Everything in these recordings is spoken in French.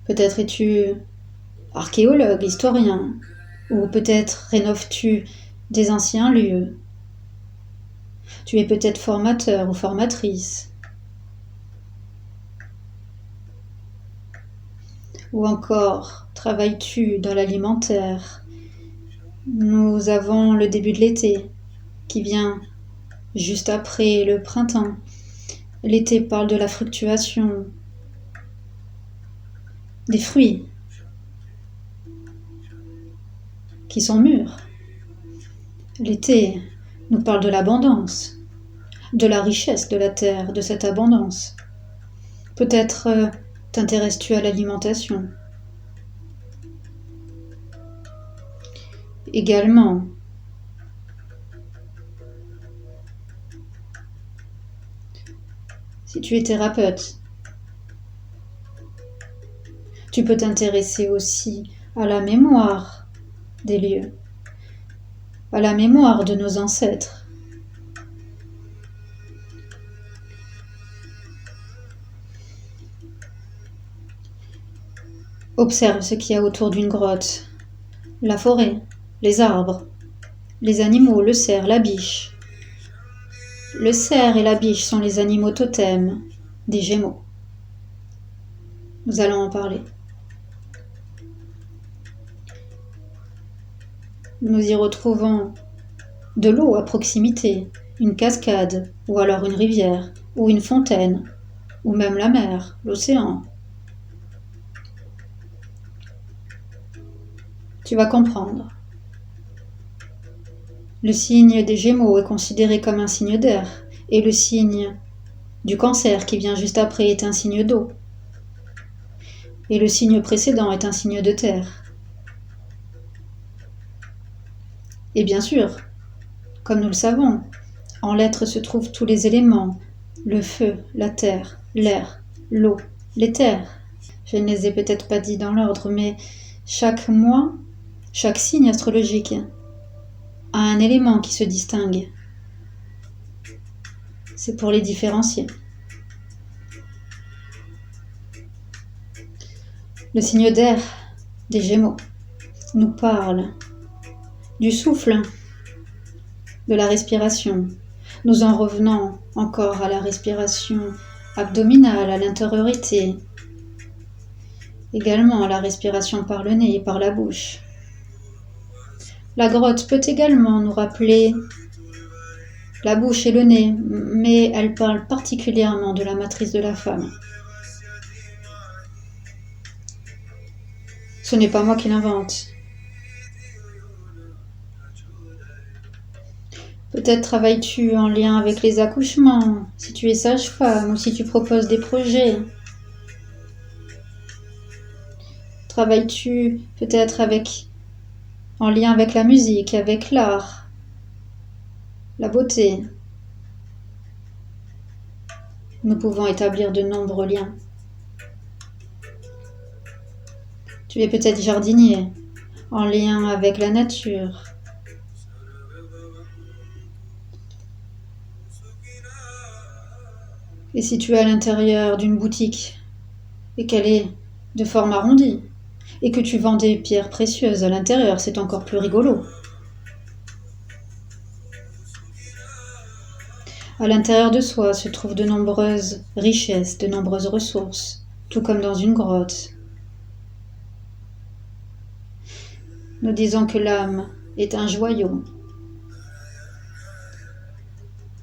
Peut-être es-tu archéologue, historien, ou peut-être rénoves-tu des anciens lieux. Tu es peut-être formateur ou formatrice. Ou encore, travailles-tu dans l'alimentaire? Nous avons le début de l'été qui vient juste après le printemps. L'été parle de la fructuation, des fruits qui sont mûrs. L'été nous parle de l'abondance, de la richesse de la terre, de cette abondance. Peut-être t'intéresses-tu à l'alimentation. Également, si tu es thérapeute, tu peux t'intéresser aussi à la mémoire des lieux, à la mémoire de nos ancêtres. Observe ce qu'il y a autour d'une grotte, la forêt, les arbres, les animaux, le cerf, la biche. Le cerf et la biche sont les animaux totems des Gémeaux. Nous allons en parler. Nous y retrouvons de l'eau à proximité, une cascade, ou alors une rivière, ou une fontaine, ou même la mer, l'océan. Tu vas comprendre. Le signe des Gémeaux est considéré comme un signe d'air, et le signe du Cancer qui vient juste après est un signe d'eau. Et le signe précédent est un signe de terre. Et bien sûr, comme nous le savons, en lettres se trouvent tous les éléments, le feu, la terre, l'air, l'eau, les terres. Je ne les ai peut-être pas dit dans l'ordre, mais chaque mois, chaque signe astrologique a un élément qui se distingue. C'est pour les différencier. Le signe d'air des Gémeaux nous parle du souffle, de la respiration. Nous en revenons encore à la respiration abdominale, à l'intériorité, également à la respiration par le nez et par la bouche. La grotte peut également nous rappeler la bouche et le nez, mais elle parle particulièrement de la matrice de la femme. Ce n'est pas moi qui l'invente. Peut-être travailles-tu en lien avec les accouchements, si tu es sage-femme ou si tu proposes des projets. Travailles-tu peut-être en lien avec la musique, avec l'art, la beauté. Nous pouvons établir de nombreux liens. Tu es peut-être jardinier, en lien avec la nature. Et si tu es à l'intérieur d'une boutique et qu'elle est de forme arrondie et que tu vends des pierres précieuses à l'intérieur, c'est encore plus rigolo. À l'intérieur de soi se trouvent de nombreuses richesses, de nombreuses ressources, tout comme dans une grotte. Nous disons que l'âme est un joyau.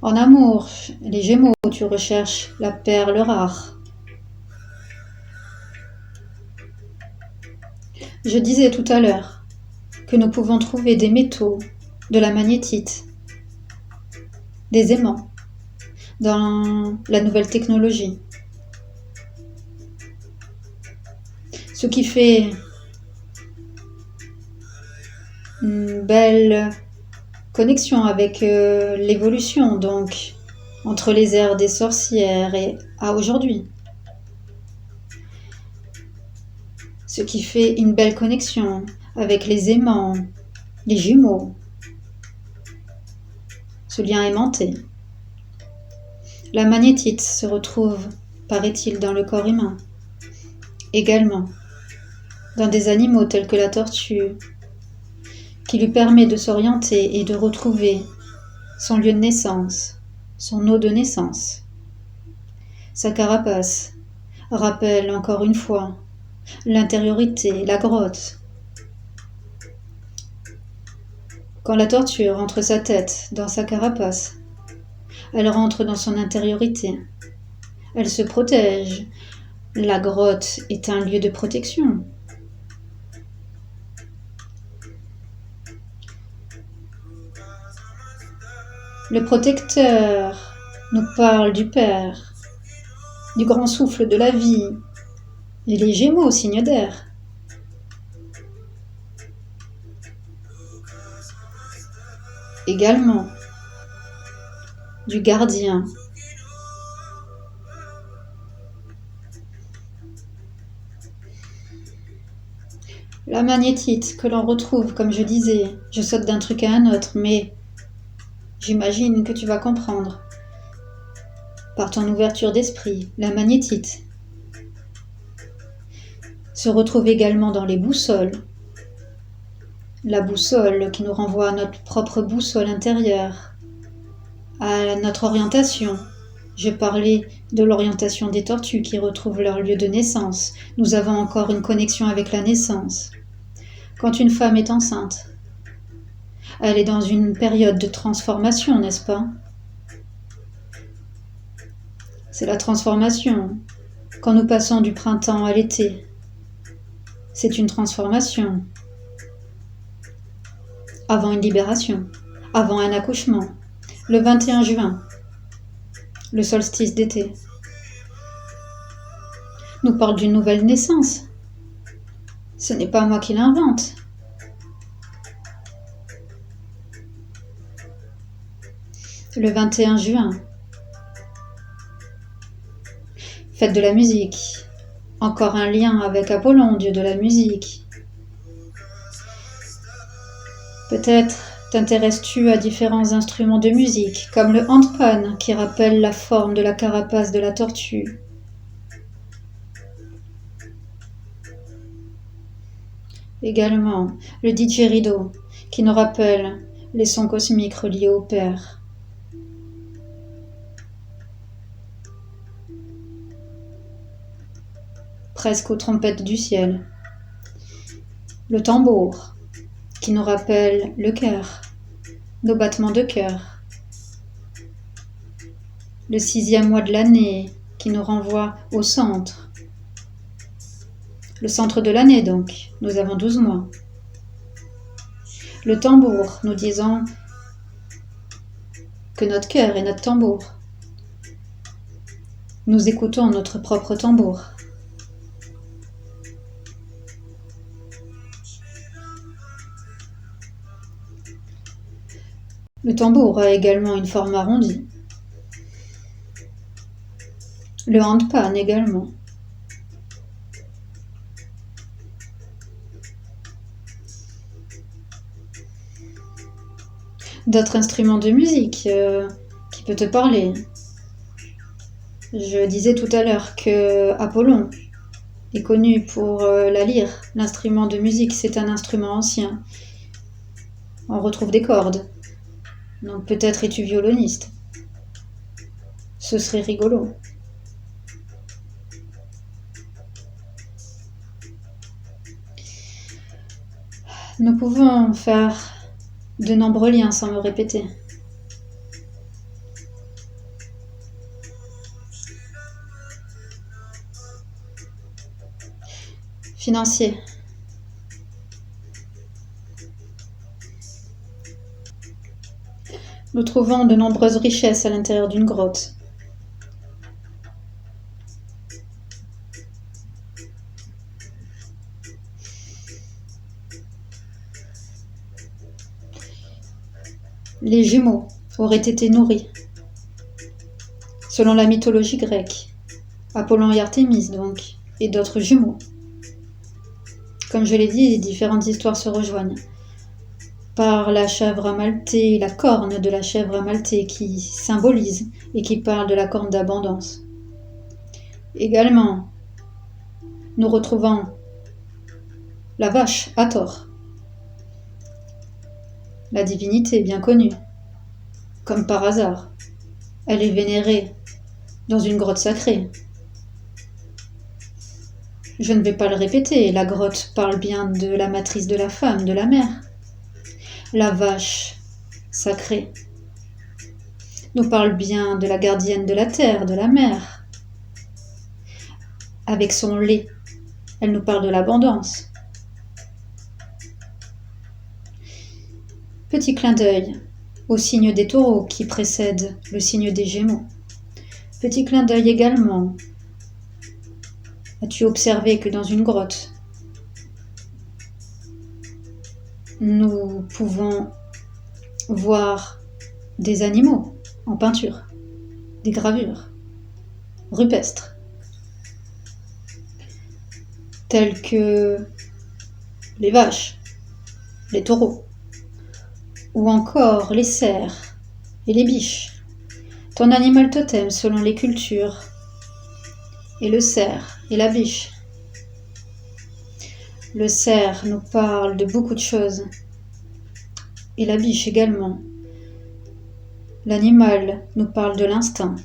En amour, les Gémeaux, tu recherches la perle rare. Je disais tout à l'heure que nous pouvons trouver des métaux, de la magnétite, des aimants dans la nouvelle technologie. Ce qui fait une belle connexion avec l'évolution, donc entre les ères des sorcières et à aujourd'hui. Ce qui fait une belle connexion avec les aimants, les jumeaux, ce lien aimanté. La magnétite se retrouve, paraît-il, dans le corps humain. Également, dans des animaux tels que la tortue, qui lui permet de s'orienter et de retrouver son lieu de naissance, son eau de naissance. Sa carapace rappelle encore une fois l'intériorité, la grotte. Quand la tortue rentre sa tête dans sa carapace, elle rentre dans son intériorité. Elle se protège. La grotte est un lieu de protection. Le protecteur nous parle du Père, du grand souffle de la vie, et les Gémeaux, signe d'air. Également, du gardien. La magnétite que l'on retrouve, comme je disais, je saute d'un truc à un autre, mais j'imagine que tu vas comprendre. Par ton ouverture d'esprit, la magnétite se retrouve également dans les boussoles. La boussole qui nous renvoie à notre propre boussole intérieure, à notre orientation. Je parlais de l'orientation des tortues qui retrouvent leur lieu de naissance. Nous avons encore une connexion avec la naissance. Quand une femme est enceinte, elle est dans une période de transformation, n'est-ce pas? C'est la transformation. Quand nous passons du printemps à l'été, c'est une transformation. Avant une libération, avant un accouchement, le 21 juin, le solstice d'été, nous parle d'une nouvelle naissance. Ce n'est pas moi qui l'invente. Le 21 juin, fête de la musique. Encore un lien avec Apollon, dieu de la musique. Peut-être t'intéresses-tu à différents instruments de musique, comme le handpan, qui rappelle la forme de la carapace de la tortue. Également, le didgeridoo, qui nous rappelle les sons cosmiques reliés au Père. Presque aux trompettes du ciel. Le tambour, qui nous rappelle le cœur, nos battements de cœur. Le 6e mois de l'année, qui nous renvoie au centre. Le centre de l'année donc, nous avons 12 mois. Le tambour, nous disons que notre cœur est notre tambour. Nous écoutons notre propre tambour. Le tambour a également une forme arrondie. Le handpan également. D'autres instruments de musique qui peut te parler. Je disais tout à l'heure que Apollon est connu pour la lyre. L'instrument de musique, c'est un instrument ancien. On retrouve des cordes. Donc peut-être es-tu violoniste. Ce serait rigolo. Nous pouvons faire de nombreux liens sans me répéter. Financier. Nous trouvons de nombreuses richesses à l'intérieur d'une grotte. Les Gémeaux auraient été nourris, selon la mythologie grecque, Apollon et Artémis donc, et d'autres jumeaux. Comme je l'ai dit, les différentes histoires se rejoignent. Par la chèvre amaltée, la corne de la chèvre amaltée qui symbolise et qui parle de la corne d'abondance. Également, nous retrouvons La vache, Hathor. La divinité bien connue. Comme par hasard, elle est vénérée dans une grotte sacrée. Je ne vais pas le répéter, la grotte parle bien de la matrice de la femme, de la mère. La vache sacrée nous parle bien de la gardienne de la terre, de la mer. Avec son lait, elle nous parle de l'abondance. Petit clin d'œil au signe des taureaux qui précède le signe des Gémeaux. Petit clin d'œil également. As-tu observé que dans une grotte, nous pouvons voir des animaux en peinture, des gravures rupestres, tels que les vaches, les taureaux, ou encore les cerfs et les biches, ton animal totem selon les cultures, et le cerf et la biche. Le cerf nous parle de beaucoup de choses, et la biche également. L'animal nous parle de l'instinct,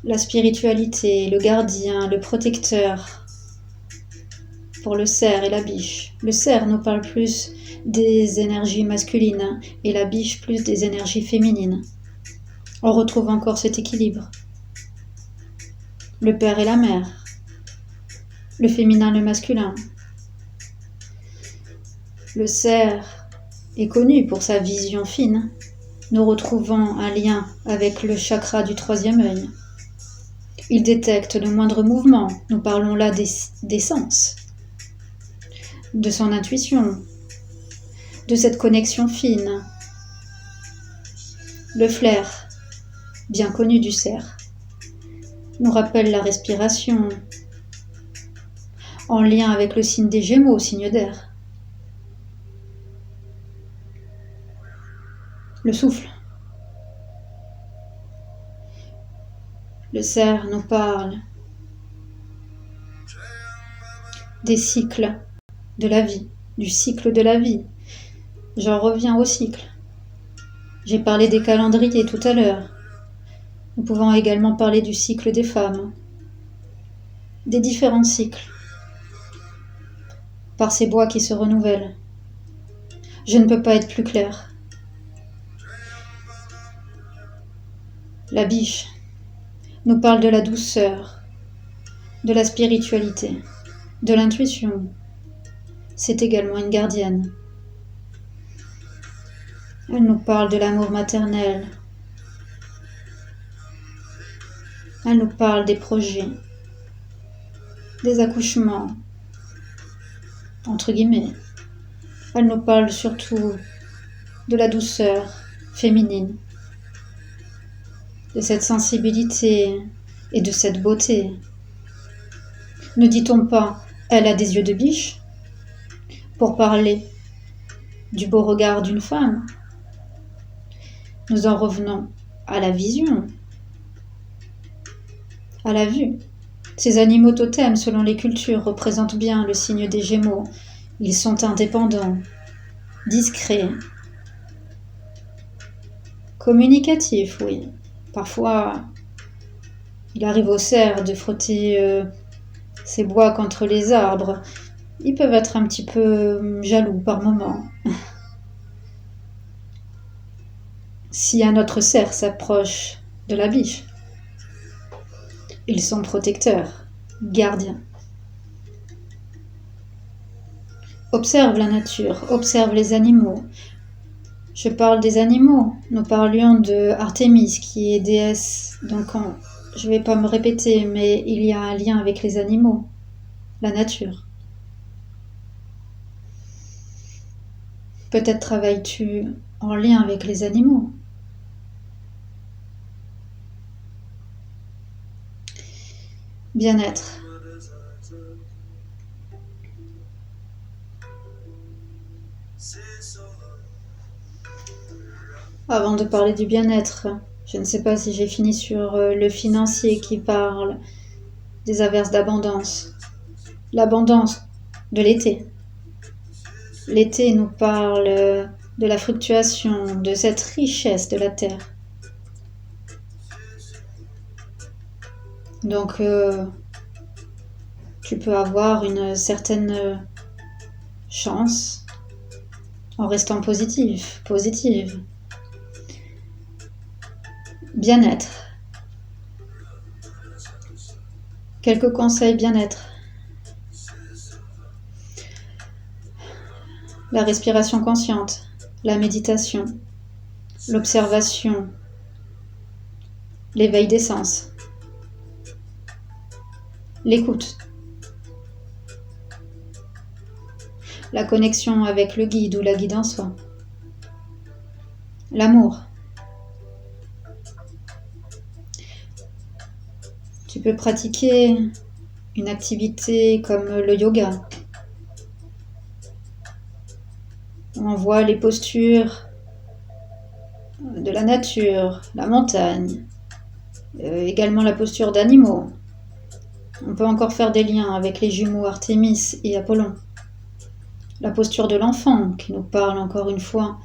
la spiritualité, le gardien, le protecteur. Pour le cerf et la biche. Le cerf nous parle plus des énergies masculines et la biche plus des énergies féminines. On retrouve encore cet équilibre. Le père et la mère. Le féminin, le masculin. Le cerf est connu pour sa vision fine. Nous retrouvons un lien avec le chakra du troisième œil. Il détecte le moindre mouvement. Nous parlons là des sens, de son intuition, de cette connexion fine. Le flair, bien connu du cerf, nous rappelle la respiration, en lien avec le signe des Gémeaux, signe d'air. Le souffle. Le cerf nous parle des cycles de la vie, du cycle de la vie. J'en reviens au cycle. J'ai parlé des calendriers tout à l'heure. Nous pouvons également parler du cycle des femmes, des différents cycles, par ces bois qui se renouvellent. Je ne peux pas être plus clair. La biche nous parle de la douceur, de la spiritualité, de l'intuition. C'est également une gardienne. Elle nous parle de l'amour maternel. Elle nous parle des projets, des accouchements, entre guillemets. Elle nous parle surtout de la douceur féminine, de cette sensibilité et de cette beauté. Ne dit-on pas « elle a des yeux de biche » pour parler du beau regard d'une femme? Nous en revenons à la vision, à la vue. Ces animaux totems, selon les cultures, représentent bien le signe des Gémeaux. Ils sont indépendants, discrets, communicatifs, oui. Parfois, il arrive au cerf de frotter ses bois contre les arbres. Ils peuvent être un petit peu jaloux par moments. Si un autre cerf s'approche de la biche, ils sont protecteurs, gardiens. Observe la nature, observe les animaux. Je parle des animaux. Nous parlions de Artémis qui est déesse. Donc je ne vais pas me répéter, mais il y a un lien avec les animaux, la nature. Peut-être travailles-tu en lien avec les animaux. Bien-être. Avant de parler du bien-être, je ne sais pas si j'ai fini sur le financier qui parle des averses d'abondance. l'abondance de l'été. L'été nous parle de la fluctuation, de cette richesse de la terre. Donc, tu peux avoir une certaine chance en restant positive. Bien-être. Quelques conseils bien-être. La respiration consciente, la méditation, l'observation, l'éveil des sens, l'écoute, la connexion avec le guide ou la guide en soi, l'amour. Tu peux pratiquer une activité comme le yoga. On voit les postures de la nature, la montagne, également la posture d'animaux. On peut encore faire des liens avec les jumeaux Artémis et Apollon. La posture de l'enfant qui nous parle encore une fois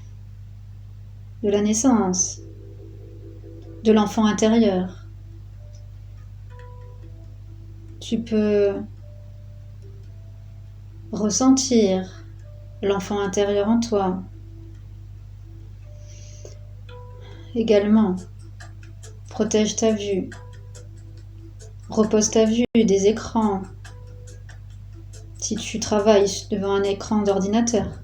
de la naissance, de l'enfant intérieur. Tu peux ressentir l'enfant intérieur en toi. Également, protège ta vue. Repose ta vue des écrans. Si tu travailles devant un écran d'ordinateur,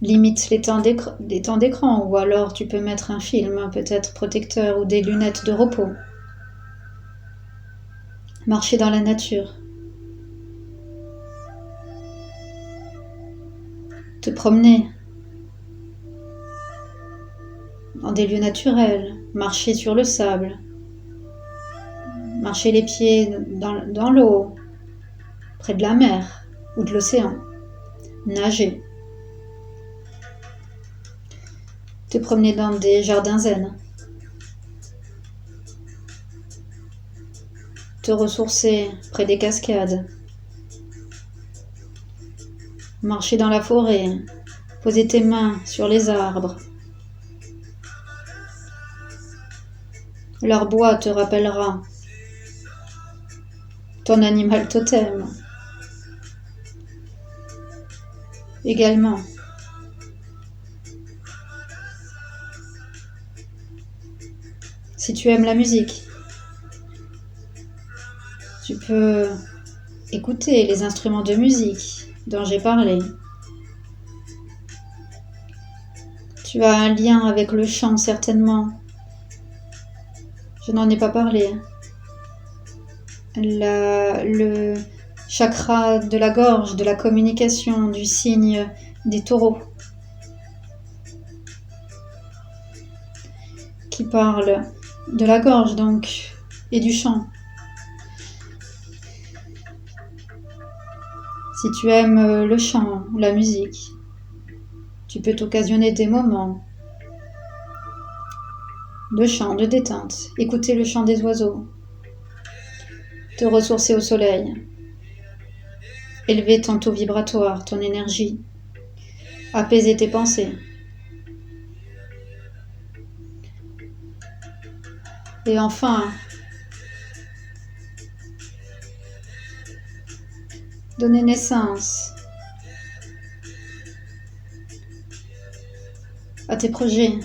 limite les temps d'écran ou alors tu peux mettre un film peut-être protecteur ou des lunettes de repos. Marcher dans la nature. Te promener dans des lieux naturels, marcher sur le sable, marcher les pieds dans l'eau, près de la mer ou de l'océan, nager, te promener dans des jardins zen, te ressourcer près des cascades, marcher dans la forêt, poser tes mains sur les arbres. Leur bois te rappellera ton animal totem. Également, si tu aimes la musique, tu peux écouter les instruments de musique dont j'ai parlé. Tu as un lien avec le chant certainement. Je n'en ai pas parlé. Le chakra de la gorge, de la communication, du signe des taureaux, qui parle de la gorge donc et du chant. Si tu aimes le chant, la musique, tu peux t'occasionner des moments de chant, de détente, écouter le chant des oiseaux, te ressourcer au soleil, élever ton taux vibratoire, ton énergie, apaiser tes pensées. Et enfin, donner naissance à tes projets,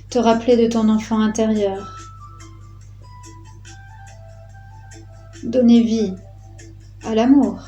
te rappeler de ton enfant intérieur, donner vie à l'amour.